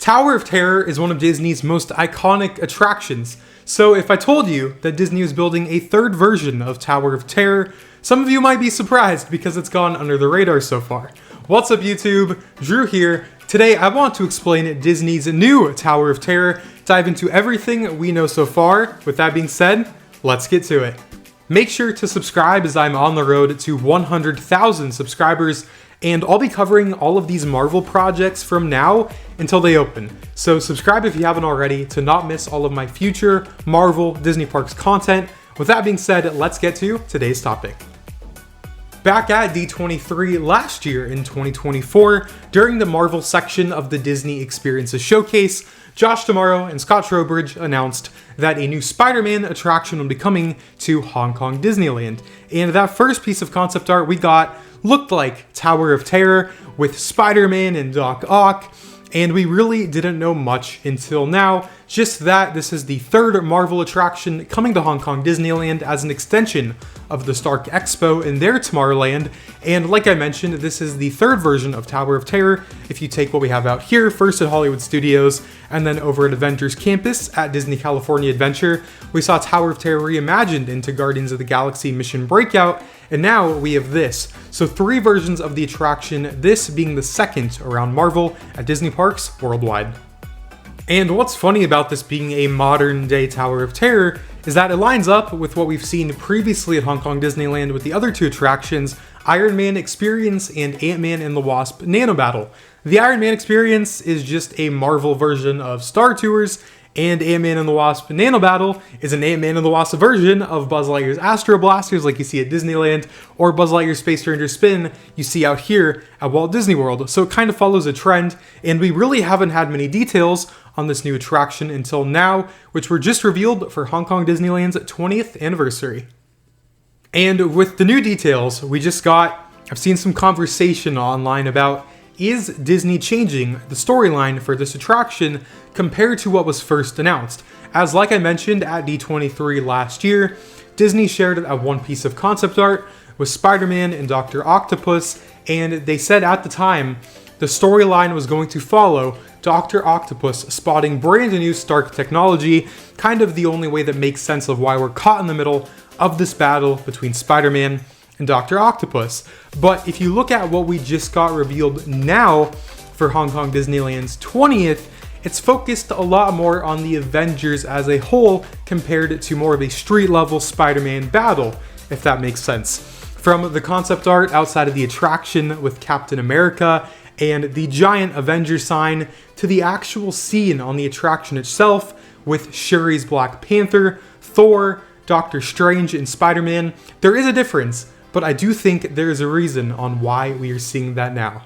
Tower of Terror is one of Disney's most iconic attractions, so if I told you that Disney was building a third version of Tower of Terror, some of you might be surprised because it's gone under the radar so far. What's up YouTube? Drew here. Today I want to explain Disney's new Tower of Terror, dive into everything we know so far. With that being said, let's get to it. Make sure to subscribe as I'm on the road to 100,000 subscribers, and I'll be covering all of these Marvel projects from now until they open. So subscribe if you haven't already to not miss all of my future Marvel Disney Parks content. With that being said, let's get to today's topic. Back at D23 last year in 2024, during the Marvel section of the Disney Experiences Showcase, Josh D'Amaro and Scott Trowbridge announced that a new Spider-Man attraction will be coming to Hong Kong Disneyland. And that first piece of concept art we got looked like Tower of Terror with Spider-Man and Doc Ock, and we really didn't know much until now, just that this is the third Marvel attraction coming to Hong Kong Disneyland as an extension of the Stark Expo in their Tomorrowland, and like I mentioned, this is the third version of Tower of Terror if you take what we have out here, first at Hollywood Studios, and then over at Avengers Campus at Disney California Adventure, we saw Tower of Terror reimagined into Guardians of the Galaxy Mission Breakout, and now we have this. So 3 versions of the attraction, this being the second around Marvel at Disney Parks worldwide. And what's funny about this being a modern day Tower of Terror is that it lines up with what we've seen previously at Hong Kong Disneyland with the other 2 attractions, Iron Man Experience and Ant-Man and the Wasp Nano Battle. The Iron Man Experience is just a Marvel version of Star Tours, and Ant-Man and the Wasp Nano Battle is an Ant-Man and the Wasp version of Buzz Lightyear's Astro Blasters like you see at Disneyland, or Buzz Lightyear's Space Ranger Spin you see out here at Walt Disney World. So it kind of follows a trend, and we really haven't had many details on this new attraction until now, which were just revealed for Hong Kong Disneyland's 20th anniversary. And with the new details, I've seen some conversation online about, is Disney changing the storyline for this attraction compared to what was first announced? As like I mentioned at D23 last year, Disney shared one piece of concept art with Spider-Man and Doctor Octopus, and they said at the time the storyline was going to follow Doctor Octopus spotting brand new Stark technology, kind of the only way that makes sense of why we're caught in the middle of this battle between Spider-Man and Doctor Octopus. But if you look at what we just got revealed now for Hong Kong Disneyland's 20th, it's focused a lot more on the Avengers as a whole compared to more of a street level Spider-Man battle, if that makes sense. From the concept art outside of the attraction with Captain America and the giant Avengers sign to the actual scene on the attraction itself with Shuri's Black Panther, Thor, Doctor Strange, and Spider-Man, there is a difference, but I do think there is a reason on why we are seeing that now.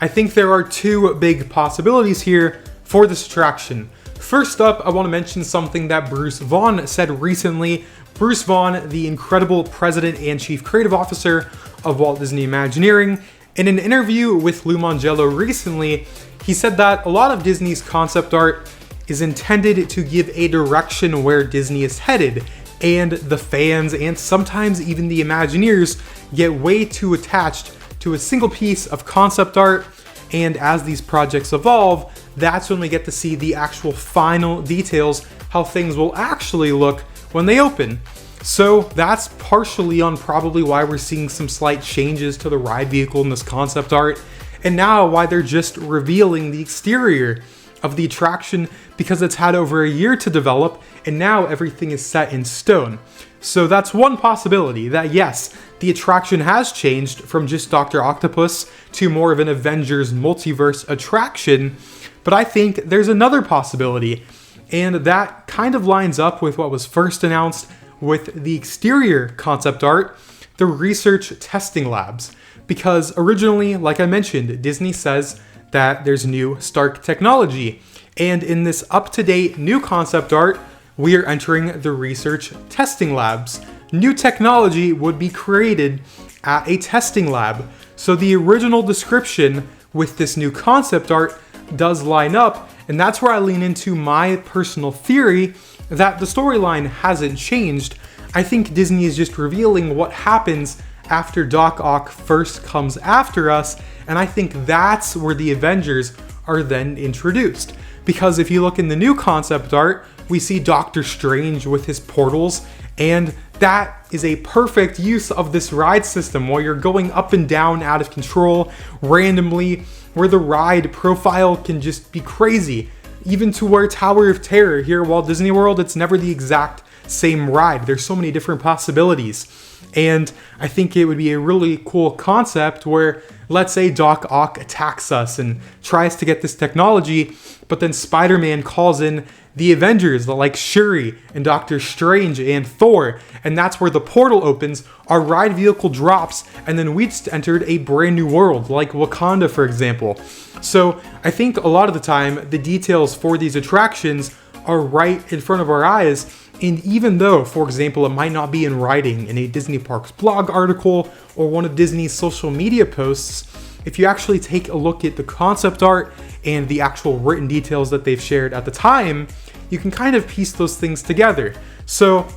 I think there are 2 big possibilities here for this attraction. First up, I want to mention something that Bruce Vaughn said recently. Bruce Vaughn, the incredible president and chief creative officer of Walt Disney Imagineering, in an interview with Lou Mangello recently, he said that a lot of Disney's concept art is intended to give a direction where Disney is headed, and the fans and sometimes even the Imagineers get way too attached to a single piece of concept art, and as these projects evolve, that's when we get to see the actual final details, how things will actually look when they open. So that's partially on probably why we're seeing some slight changes to the ride vehicle in this concept art, and now why they're just revealing the exterior of the attraction, because it's had over a year to develop and now everything is set in stone. So that's one possibility, that yes, the attraction has changed from just Doctor Octopus to more of an Avengers multiverse attraction, but I think there's another possibility, and that kind of lines up with what was first announced with the exterior concept art, the research testing labs. Because originally, like I mentioned, Disney says that there's new Stark technology, and in this up-to-date new concept art, we are entering the research testing labs. New technology would be created at a testing lab. So the original description with this new concept art does line up, and that's where I lean into my personal theory that the storyline hasn't changed. I think Disney is just revealing what happens after Doc Ock first comes after us, and I think that's where the Avengers are then introduced. Because if you look in the new concept art, we see Doctor Strange with his portals, and that is a perfect use of this ride system while you're going up and down out of control randomly, where the ride profile can just be crazy. Even to where Tower of Terror here at Walt Disney World, it's never the exact same ride. There's so many different possibilities. And I think it would be a really cool concept where, let's say Doc Ock attacks us and tries to get this technology, but then Spider-Man calls in the Avengers like Shuri and Doctor Strange and Thor, and that's where the portal opens, our ride vehicle drops, and then we just entered a brand new world like Wakanda, for example. So I think a lot of the time the details for these attractions are right in front of our eyes. And even though, for example, it might not be in writing in a Disney Parks blog article or one of Disney's social media posts, if you actually take a look at the concept art and the actual written details that they've shared at the time, you can kind of piece those things together. So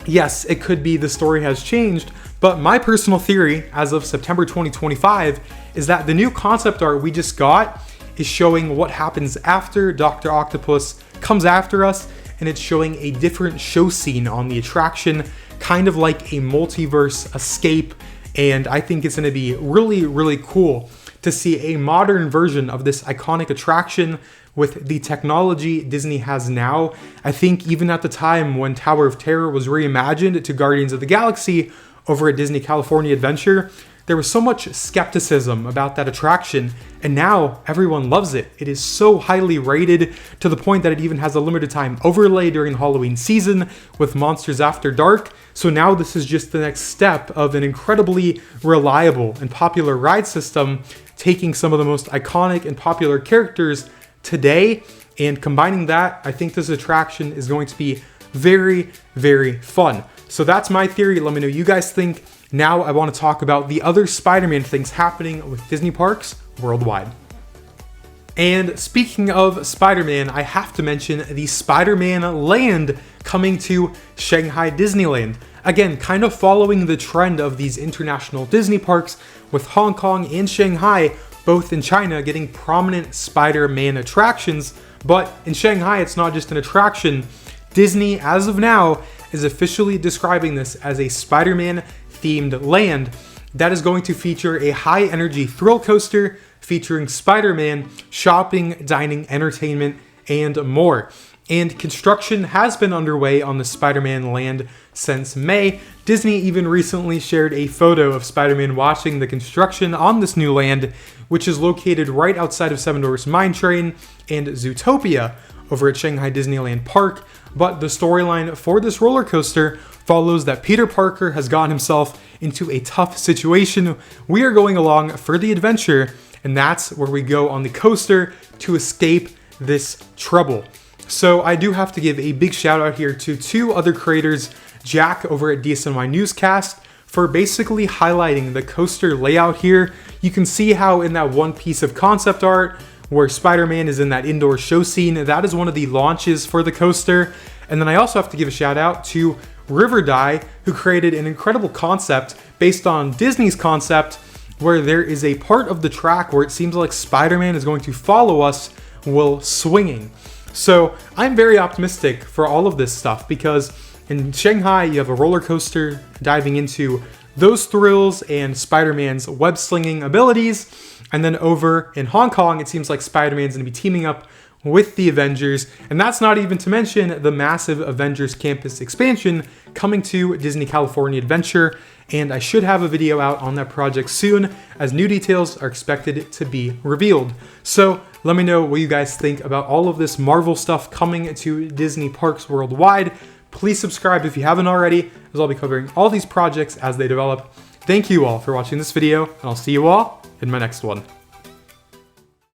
yes, it could be the story has changed, but my personal theory as of September 2025 is that the new concept art we just got is showing what happens after Doctor Octopus comes after us, and it's showing a different show scene on the attraction, kind of like a multiverse escape. And I think it's going to be really, really cool to see a modern version of this iconic attraction with the technology Disney has now. I think even at the time when Tower of Terror was reimagined to Guardians of the Galaxy over at Disney California Adventure, there was so much skepticism about that attraction, and now everyone loves it. It is so highly rated to the point that it even has a limited time overlay during Halloween season with Monsters After Dark. So now this is just the next step of an incredibly reliable and popular ride system, taking some of the most iconic and popular characters today and combining that. I think this attraction is going to be very, very fun. So that's my theory. Let me know what you guys think. Now I want to talk about the other Spider-Man things happening with Disney parks worldwide. And speaking of Spider-Man, I have to mention the Spider-Man Land coming to Shanghai Disneyland. Again, kind of following the trend of these international Disney parks, with Hong Kong and Shanghai, both in China, getting prominent Spider-Man attractions. But in Shanghai, it's not just an attraction. Disney, as of now, is officially describing this as a Spider-Man themed land that is going to feature a high-energy thrill coaster featuring Spider-Man, shopping, dining, entertainment, and more. And construction has been underway on the Spider-Man land since May. Disney even recently shared a photo of Spider-Man watching the construction on this new land, which is located right outside of Seven Dwarfs Mine Train and Zootopia over at Shanghai Disneyland Park. But the storyline for this roller coaster follows that Peter Parker has gotten himself into a tough situation. We are going along for the adventure, and that's where we go on the coaster to escape this trouble. So I do have to give a big shout out here to two other creators, Jack over at DSNY Newscast, for basically highlighting the coaster layout here. You can see how in that one piece of concept art where Spider-Man is in that indoor show scene, that is one of the launches for the coaster. And then I also have to give a shout out to Riverdye, who created an incredible concept based on Disney's concept, where there is a part of the track where it seems like Spider-Man is going to follow us while swinging. So I'm very optimistic for all of this stuff, because in Shanghai you have a roller coaster diving into those thrills and Spider-Man's web slinging abilities. And then over in Hong Kong, it seems like Spider-Man's going to be teaming up with the Avengers. And that's not even to mention the massive Avengers campus expansion coming to Disney California Adventure. And I should have a video out on that project soon, as new details are expected to be revealed. So let me know what you guys think about all of this Marvel stuff coming to Disney parks worldwide. Please subscribe if you haven't already, as I'll be covering all these projects as they develop. Thank you all for watching this video, and I'll see you all in my next one.